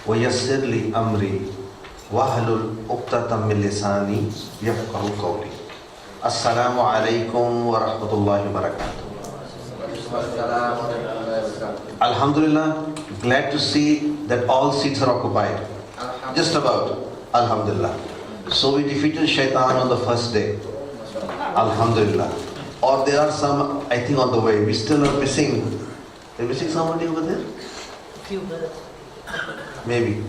وَيَسِّرْ لِي أَمْرِي وَاحْلُلْ عُقْدَةً مِّن لِّسَانِي يَفْقَهُوا قَوْلِي. Assalamu alaikum wa rahmatullahi wa barakatuh. Alhamdulillah, glad to see that all seats are occupied. Just about. Alhamdulillah. So we defeated shaitan on the first day. Alhamdulillah. Or there are some, I think, on the way. We still are missing. Are we missing somebody over there? Few brothers. Maybe.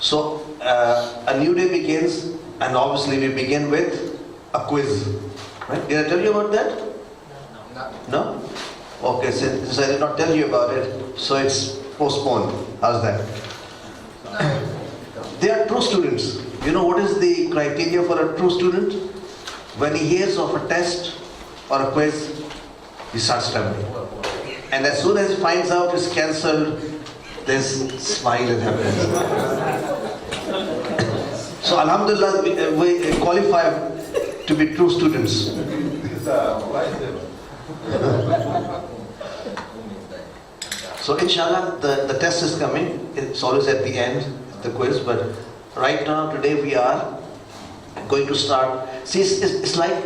So a new day begins, and obviously we begin with a quiz. Right? Did I tell you about that? No? Okay, since I did not tell you about it, so it's postponed. How's that? They are true students. You know what is the criteria for a true student? When he hears of a test or a quiz, he starts studying. And as soon as he finds out it's cancelled, this smile is happening. So Alhamdulillah, we qualify to be true students. So inshallah, the test is coming. It's always at the end, the quiz. But right now, today we are going to start. See, it's like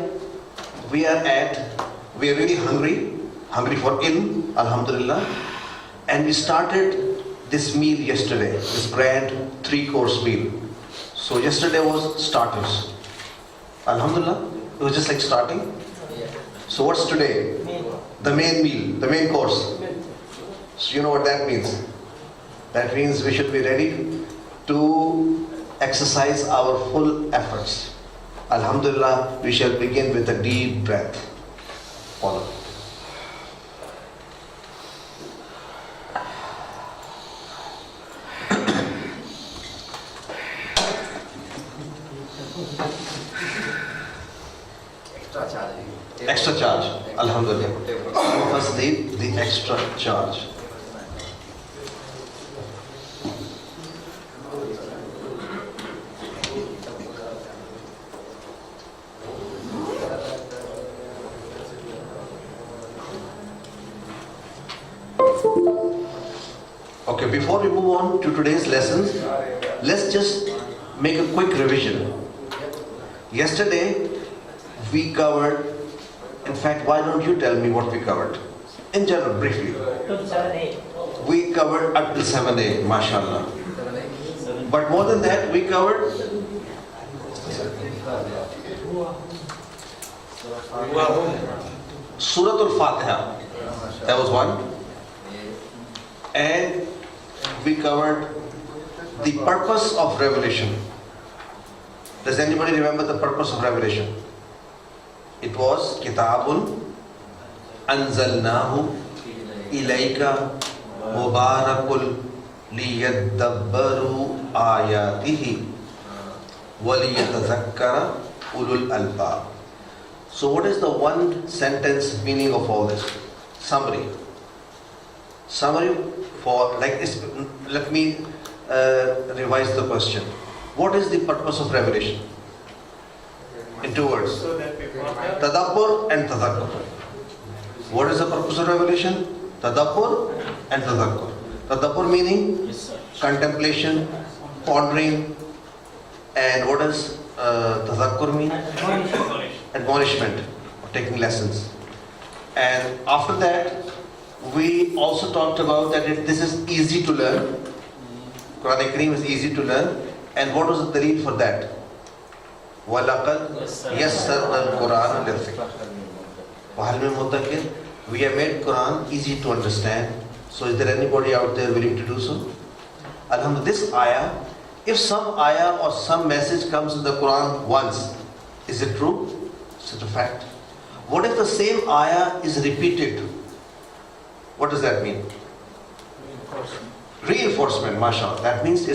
we are really hungry for ilm, alhamdulillah. And we started this meal yesterday, this grand 3-course meal. So yesterday was starters. Alhamdulillah, it was just like starting. So what's today? The main meal, the main course. So you know what that means? That means we should be ready to exercise our full efforts. Alhamdulillah, we shall begin with a deep breath. Follow. Extra charge. Alhamdulillah. First the extra charge. Okay, before we move on to today's lessons, let's just make a quick revision. Yesterday, we covered, in fact, why don't you tell me what we covered? In general, briefly. We covered up till 7A, mashallah. But more than that, we covered Surah Al-Fatiha. That was one. And we covered the purpose of revelation. Does anybody remember the purpose of revelation? It was Kitabun Anzalnahu Ilayka Mubarakul Liyadabbaru Ayatihi Waliyatazakkara Ulul Albab. So what is the one sentence meaning of all this? Summary for like this. Let me revise the question. What is the purpose of revelation? In 2 words. Tadabbur and tadakkur. What is the purpose of revelation? Tadabbur and tadakkur. Tadabbur meaning contemplation, pondering. And what does tadakkur mean? Admonishment, or taking lessons. And after that, we also talked about that this is easy to learn. Quran Kareem is easy to learn. And what was the dalil for that? وَلَقَدْ يَسَّرْنَا الْقُرْآنَ لِلذِّكْرِ وَهَلْ مِن مُدَّكِرٍ. We have made Quran easy to understand. So is there anybody out there willing to do so? Alhamdulillah, this ayah, if some ayah or some message comes in the Quran once, is it true? Is it a fact? What if the same ayah is repeated? What does that mean? Reinforcement, mashallah. That means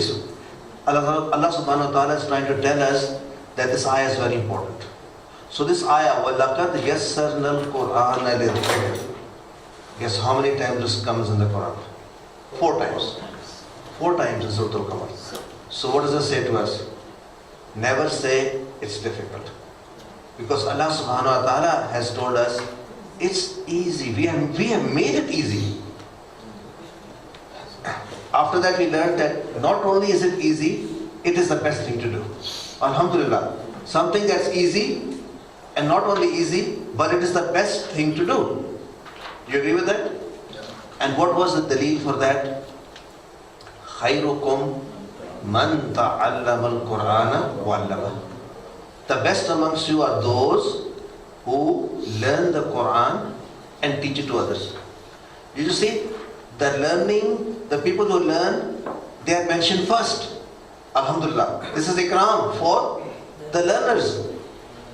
Allah subhanahu wa ta'ala is trying to tell us that this ayah is very important. So this ayah, وَلَقَدْ يَسَّرْنَا الْقُرْآنَ لِلذِّكْرِ. Guess how many times this comes in the Quran? 4 times. 4 times in Surah Al-Qamar. So what does it say to us? Never say it's difficult. Because Allah subhanahu wa ta'ala has told us it's easy. We have made it easy. after that we learned that not only is it easy, it is the best thing to do. Alhamdulillah. Something that's easy, and not only easy, but it is the best thing to do. You agree with that? And what was the dalil for that? خَيْرُكُمْ مَنْ تَعَلَّمَ الْقُرْآنَ وَعَلَّمَهُ. The best amongst you are those who learn the Quran and teach it to others. Did you see? The learning, the people who learn, they are mentioned first. Alhamdulillah. This is ikram for the learners.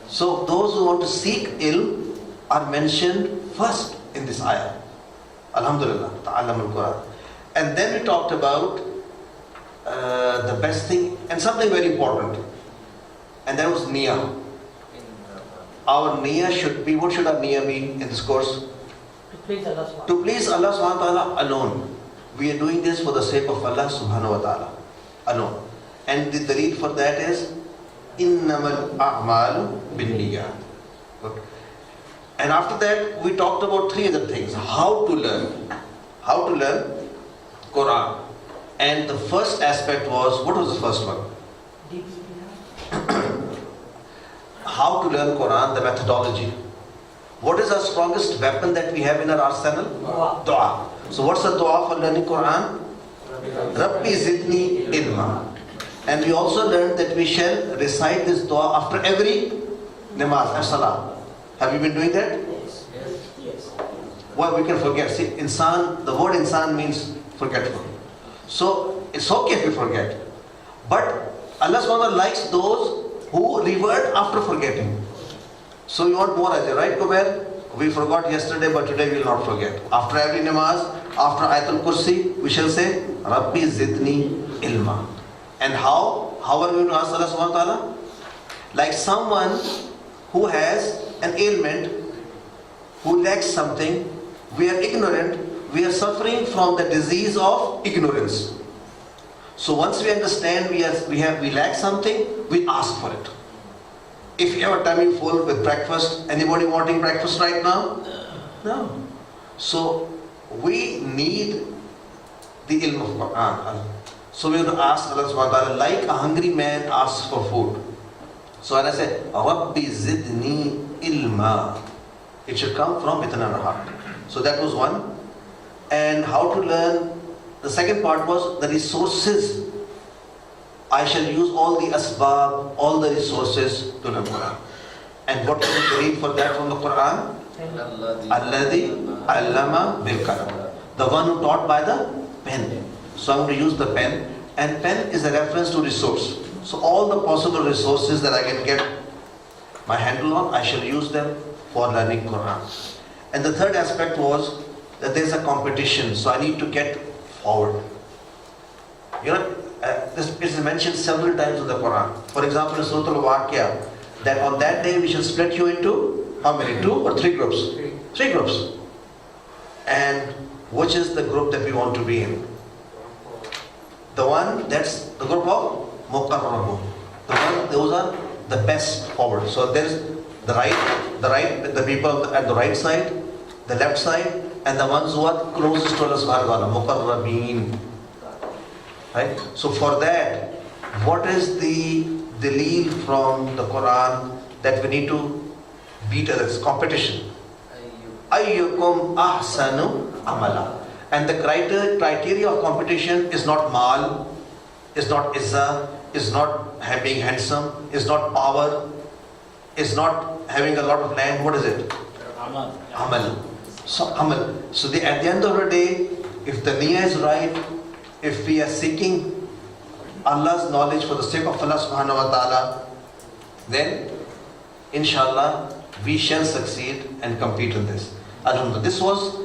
So those who want to seek ilm are mentioned first in this ayah. Alhamdulillah. Ta'allam al-Quran. And then we talked about the best thing and something very important. And that was niyyah. Our niyyah should be, what should our niyyah be in this course? To please Allah subhanahu wa ta'ala. To please Allah subhanahu wa ta'ala alone. We are doing this for the sake of Allah subhanahu wa ta'ala alone. And the dalil for that is innamal a'malu binniyat. And after that we talked about three other things. How to learn. How to learn Quran. And the first aspect was, what was the first one? How to learn Quran, the methodology. What is our strongest weapon that we have in our arsenal? Dua. So what's the dua for learning Quran? Rabbi zidni ilma. And we also learned that we shall recite this dua after every namaz and salah. Have you been doing that? Yes. Well, we can forget. See, insan, the word insan means forgetful. So it's okay if we forget. But Allah subhanahu wa ta'ala likes those who revert after forgetting. So you want more ajr, right, Kubair? We forgot yesterday, but today we will not forget. After every namaz, after Ayatul Kursi, we shall say, Rabbi zidni ilma. And how? How are we going to ask Allah subhanahu wa ta'ala? Like someone who has an ailment, who lacks something, we are ignorant, we are suffering from the disease of ignorance. So once we understand we lack something, we ask for it. If you have a tummy full with breakfast, anybody wanting breakfast right now? No. So we need the ilm of Quran. So we have to ask Allah subhanahu wa ta'ala like a hungry man asks for food. So when I say, Rabbi zidni ilma, it should come from within our heart. So that was one. And how to learn, the second part was the resources. I shall use all the asbab, all the resources to learn Quran. And what is the read for that from the Quran? Alladhi allama bil qalam. The one who taught by the pen. So I'm going to use the pen. And pen is a reference to resource. So all the possible resources that I can get my handle on, I shall use them for learning Quran. And the third aspect was that there's a competition. So I need to get forward. You know, this is mentioned several times in the Quran. For example, in Surah Al-Waqi'ah, that on that day we shall split you into how many? 2 or 3 groups? 3 groups. And which is the group that we want to be in? The one that's the group of Muqarrabun. Those are the best forward. So there's the people at the right side, the left side, and the ones who are closest to Allah subhanahu wa ta'ala, Muqarrabeen. Right? So for that, what is the dalil from the Quran that we need to beat others? Competition. Ayyukum ahsanu amala. And the criteria of competition is not mal, is not izzah, is not being handsome, is not power, is not having a lot of land. What is it? Amal. So amal. So at the end of the day, if the niyyah is right, if we are seeking Allah's knowledge for the sake of Allah subhanahu wa ta'ala, then inshallah we shall succeed and compete in this. Alhamdulillah. This was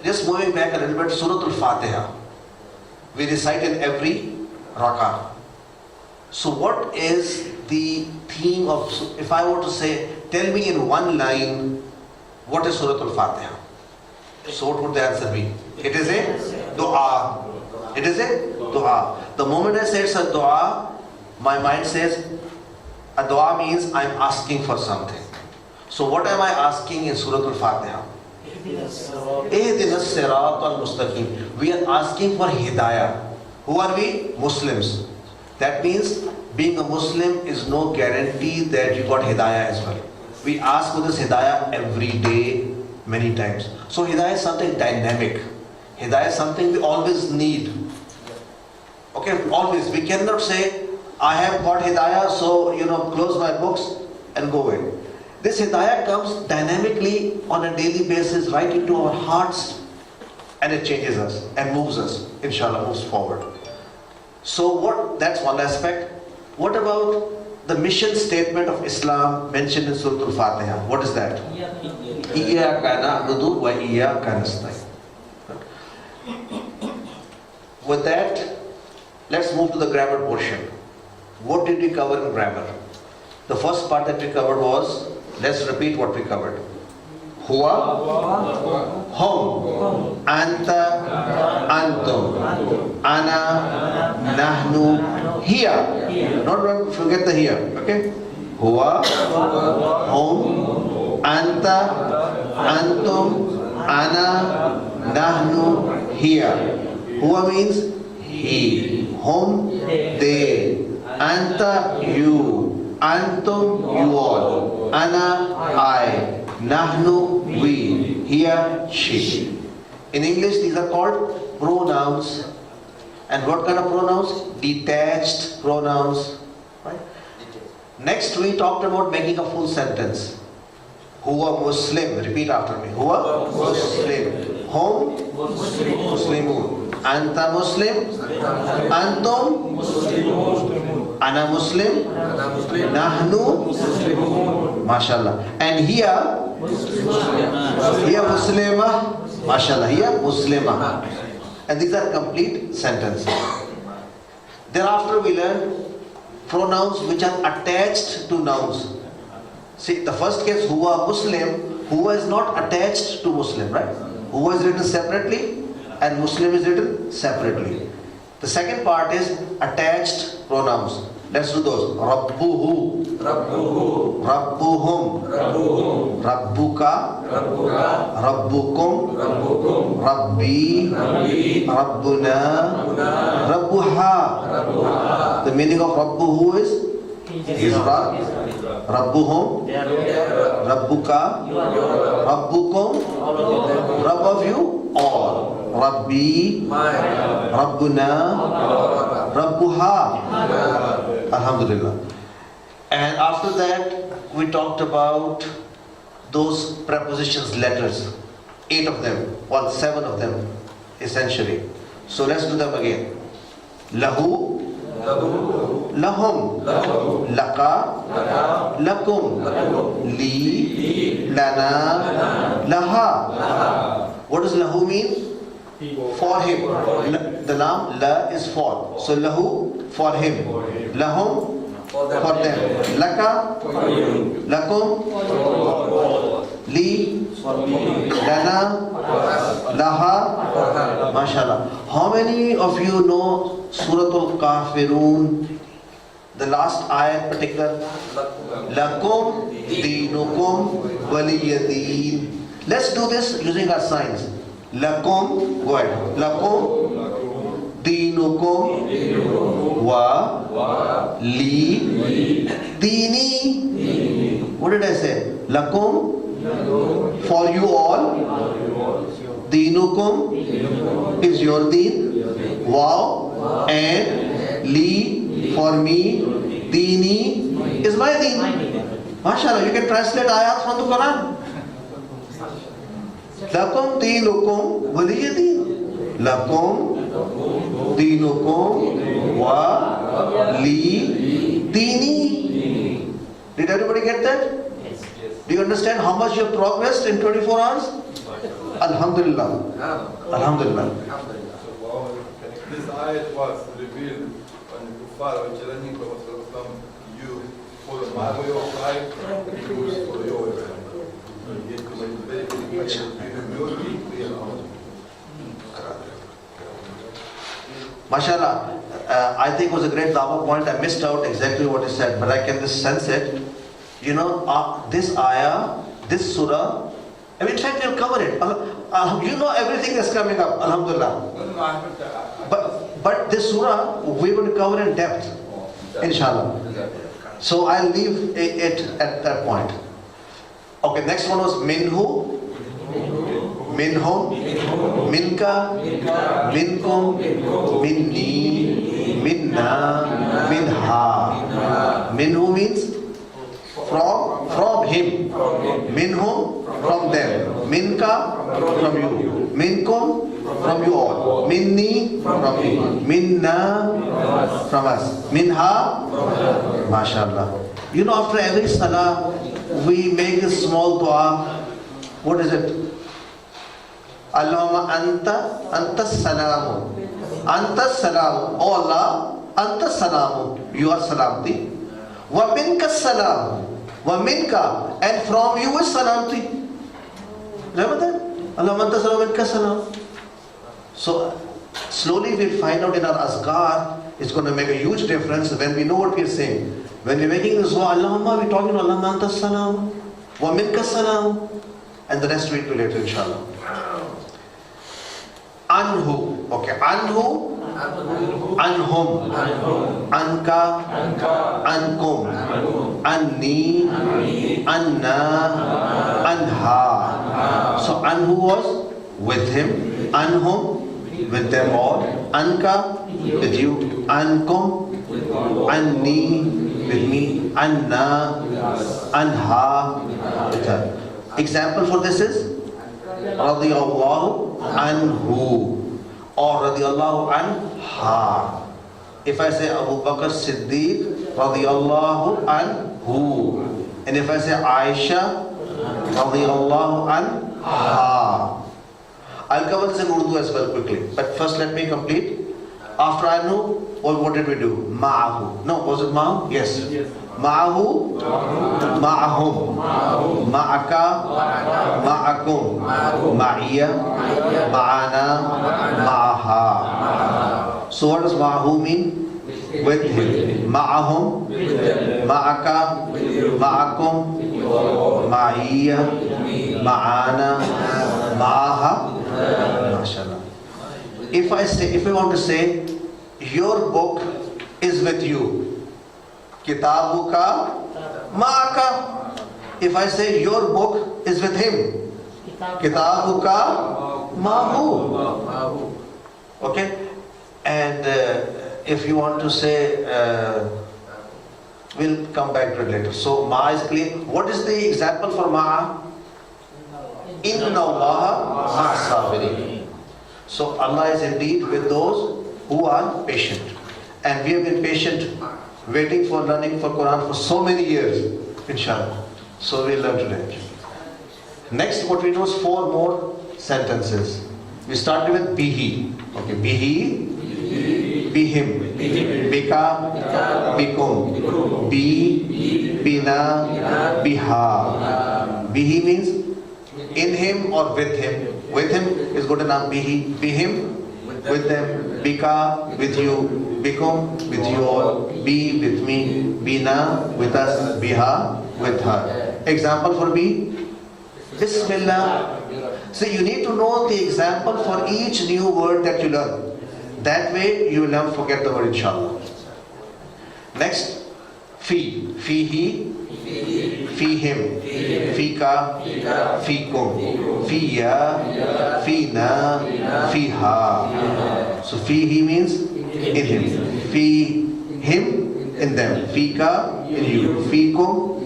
just moving back a little bit, Surah Al-Fatiha. We recite in every rak'ah. So what is the theme of, if I were to say, tell me in one line, what is Surah Al-Fatiha? So what would the answer be? It is a dua. It is a dua. The moment I say it's a dua, my mind says, a dua means I'm asking for something. So what am I asking in Surah Al-Fatiha? Ihdinas siratal mustaqim. We are asking for hidayah. Who are we? Muslims. That means being a Muslim is no guarantee that you got hidayah as well. We ask for this hidayah every day, many times. So hidayah is something dynamic. Hidayah is something we always need. Okay, always. We cannot say, I have got hidayah, so close my books and go away. This hidayah comes dynamically on a daily basis right into our hearts, and it changes us and moves us, inshallah, moves forward. So that's one aspect. What about the mission statement of Islam mentioned in Surah Al-Fatiha? What is that? Iyyaka na'budu wa iyyaka nasta'in. With that, let's move to the grammar portion. What did we cover in grammar? The first part that we covered was, let's repeat what we covered. Huwa, hum, anta, antum, ana, nahnu, hiya. Not forget the here, okay? Huwa, hum, anta, antum, ana, nahnu, hiya. Huwa means he, hum, they, anta, you, antum, you all, ana, I, nahnu, we, here, she. In English, these are called pronouns. And what kind of pronouns? Detached pronouns. Right? Next, we talked about making a full sentence. Huwa Muslim. Repeat after me. Huwa Muslim. Hum Muslimun. Anta Muslim. Antum Ana Muslim. Nahnu. MashaAllah. And here Muslimah. MashaAllah. Here Muslimah. And these are complete sentences. Thereafter we learn pronouns which are attached to nouns. See, the first case, huwa Muslim, huwa is not attached to Muslim, right? Huwa is written separately and Muslim is written separately. The second part is attached pronouns. Let's do those. Rabbuhu, Rabbuhum, Rabbuka, Rabbukum, Rabbi, Rabbuna, Rabbuha. The meaning of Rabbuhu is Rabb, Rabbuhum, Rabbuka, Rabbukum, Rabb of you all. Rabbi, Rabbuna, Rabbuha. Alhamdulillah. And after that, we talked about those prepositions, letters. 8 of them, 7 of them, essentially. So let's do them again. Lahu, lahum, laka, lakum, li, lana, laha. What does lahu mean? For him. The lam, la is for. So lahu, for him. Lahum, for them. Laka, lakum, li, lana, laha. MashaAllah. How many of you know Surah Al-Kafirun? The last ayat particular. Lakum, dinukum, waliyadeen. Let's do this using our signs. Lakum, go ahead. Lakum, dinukum, wa, li, dini. What did I say? Lakum, for you all. Dinukum is your deen. Wa, and li, for me. Dini is my deen. MashaAllah, you can translate ayat from the Quran. Lakum dinukum waliyadeen. Lakum dinukum wa li dini. Did everybody get that? Yes. Do you understand how much you have progressed in 24 hours? Alhamdulillah. Alhamdulillah. This ayat was revealed when the Kuffar and Jalani Prophet you follow my way of life, you follow your way of life. MashaAllah, I think it was a great dawah point. I missed out exactly what he said, but I can just sense it. This ayah, this surah, I mean, in fact, we'll cover it. You know everything that's coming up, Alhamdulillah. No, I haven't. But this surah, we're going to cover in depth, inshallah. So I'll leave it at that point. Okay, next one was minhu, minhum, minka, minkum, minni, minna, minha. Minhu means from him. Minhum, from them. Minka, from you. Minkum, from you all. Minni, from me. Minna, from us. Minha, mashallah. You know, after every salah, we make a small dua. What is it? Allahumma anta salamu. Anta salamu. Oh Allah, anta salamu. You are salamti. Wa minka salam. Wa minka. And from you is salamti. Remember that? Allahumma anta salamu, minka salam. So, slowly we'll find out in our azkar, it's going to make a huge difference when we know what we're saying. When we're making this dua, Allahumma, we're talking about Allahumma anta salam. Wa minka salam. And the rest we'll do later, inshallah. Anhu. Okay. Anhu. Anhum. Anka. Ankum. Anni. Anna. Anha. So Anhu was with him. Anhum, with them all. Anka, with you. Ankum, Anni, with me. Anna, Anha, with her. Example for this is Radiyallahu Anhu or Radiyallahu Anha. If I say Abu Bakr Siddiq, Radiyallahu Anhu. And if I say Aisha, Radiyallahu Anha. I'll cover this in Urdu as well quickly. But first let me complete. After Anhu, what did we do? Ma'ahu. No, was it Ma'ahu? Yes. Ma'ahu, Ma'ahum, Ma'aka, Ma'akum, Ma'iyya, Ma'ana, Ma'aha. So what does Ma'ahu mean? With him. Ma'ahum, Ma'aka, Ma'akum, Ma'iyya, Ma'ana, Ma'aha. MashaAllah. If I want to say, your book is with you. Kitabuka ma'aka. If I say your book is with him. Kitabuka ma'hu. Okay? And if you want to say, we'll come back to it later. So ma is clear. What is the example for ma'a? Inna Allah ma'as-sabirin. So Allah is indeed with those who are patient. And we have been patient, waiting for learning for Quran for so many years, inshallah. So we'll learn today. Next, what we know is 4 more sentences. We started with bihi. Okay, bihi, bihim, bika, bikum, bi, bina, biha. Bihi means in him or with him. With him is good enough. Bihi, bihim, with them. Bika, with you. Bikum, with you all. Be, with me. Bina, with us. Biha, with her. Example for B. Bismillah. So you need to know the example for each new word that you learn. That way you will never forget the word, inshallah. Next, fi. Fihi, fihim, fika, fikum, fiya, fina, fiha. So fihi means in him. Fihim, in them. Fika, in you. Fikum,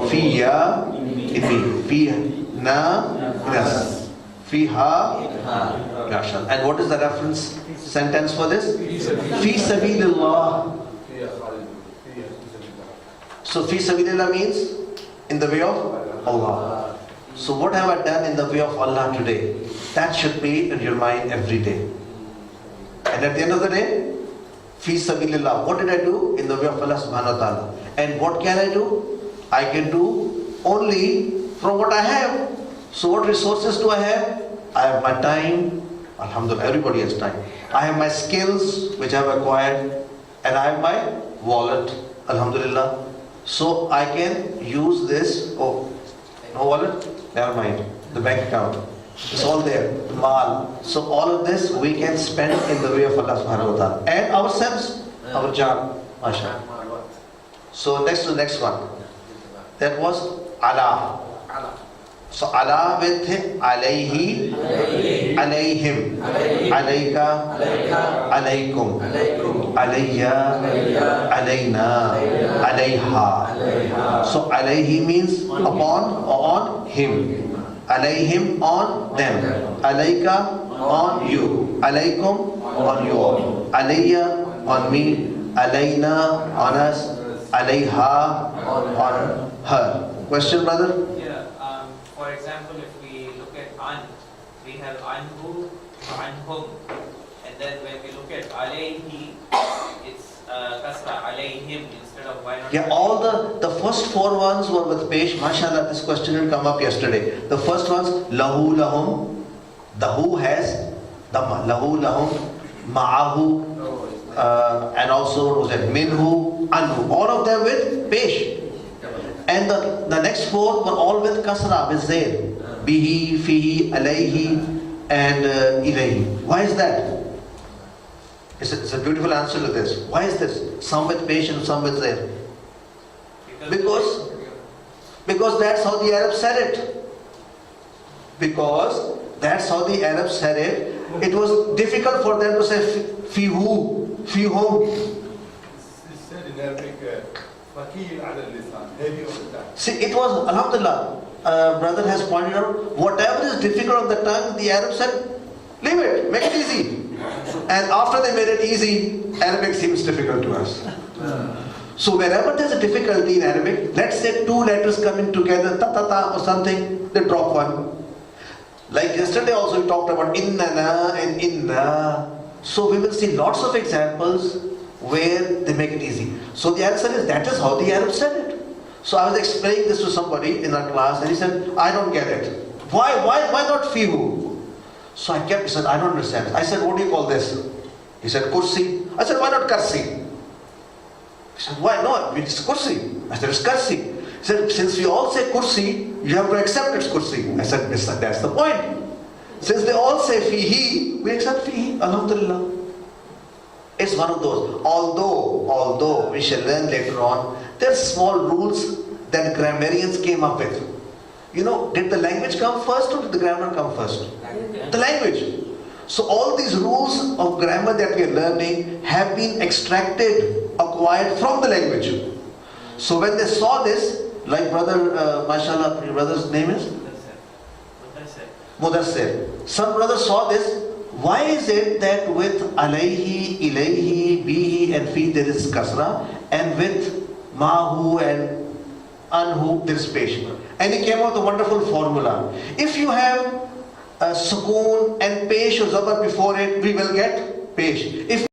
fiya, in me. Fina, in us. Fiha, mashallah. And what is the reference sentence for this? Fi sabilillah. So fi sabilillah means in the way of Allah. So what have I done in the way of Allah today? That should be in your mind every day. And at the end of the day, fi sabilillah, what did I do in the way of Allah subhanahu wa ta'ala? And what can I do? I can do only from what I have. So what resources do I have? I have my time. Alhamdulillah, everybody has time. I have my skills which I have acquired, and I have my wallet. Alhamdulillah. So I can use this. Oh, no wallet? Never mind. the bank account. It's all there, mal. So all of this we can spend in the way of Allah subhanahu wa ta'ala. And ourselves, our jaan, mashallah. So next to the next one. That was ala. So ala with alayhi, alayhim, alayka, alaykum, alayya, alayna, alayha. So alayhi means upon or on him. Alayhim on them. Alayka on you. Alaykum on you all. Alayya on me. Alayna on us. Alayha on her. Question, brother? Yeah, for example, if we look at an, we have anhu, anhum, and then when we look at alayhi, it's kasra, alayhim instead of why not? Yeah, all the first four ones were with pesh. MashaAllah, this question didn't come up yesterday. The first ones, lahu lahum. The who has dhamma. Lahu lahum, ma'ahu, and also what was that? Minhu, anhu. All of them with pesh. And the next four were all with kasra, with zair. Bihi, fihi, alayhi, and ilayhi. Why is that? It's a beautiful answer to this. Why is this? Some with pesh and some with zair. Because that's how the Arabs said it. Because that's how the Arabs said it. It was difficult for them to say fi who, fi whom. It's said in Arabic, fakir ala lisan, heavy on the tongue. See, it was, alhamdulillah, brother has pointed out, whatever is difficult on the tongue, the Arabs said, leave it, make it easy. And after they made it easy, Arabic seems difficult to us. So wherever there's a difficulty in Arabic, let's say two letters coming together, ta-ta-ta or something, they drop one. Like yesterday also we talked about innana and inna. So we will see lots of examples where they make it easy. So the answer is, that is how the Arabs said it. So I was explaining this to somebody in our class and he said, I don't get it. Why not fihu? So he said, I don't understand. I said, what do you call this? He said, kursi. I said, why not kursi? He said, why not? It's kursi. I said, it's kursi. He said, since we all say kursi, you have to accept it's kursi. I said, that's the point. Since they all say fihi, we accept fihi. Alhamdulillah. It's one of those. Although we shall learn later on, there are small rules that grammarians came up with. You know, did the language come first or did the grammar come first? The language. So all these rules of grammar that we are learning have been acquired from the language. So when they saw this, like brother, mashallah, your brother's name is? Mudassir. Some brothers saw this. Why is it that with alayhi, ilayhi, bihi and fi there is kasra, and with mahu and anhu there is pesh? And he came out with a wonderful formula. If you have sukoon and pesh or zabar before it, we will get pesh. If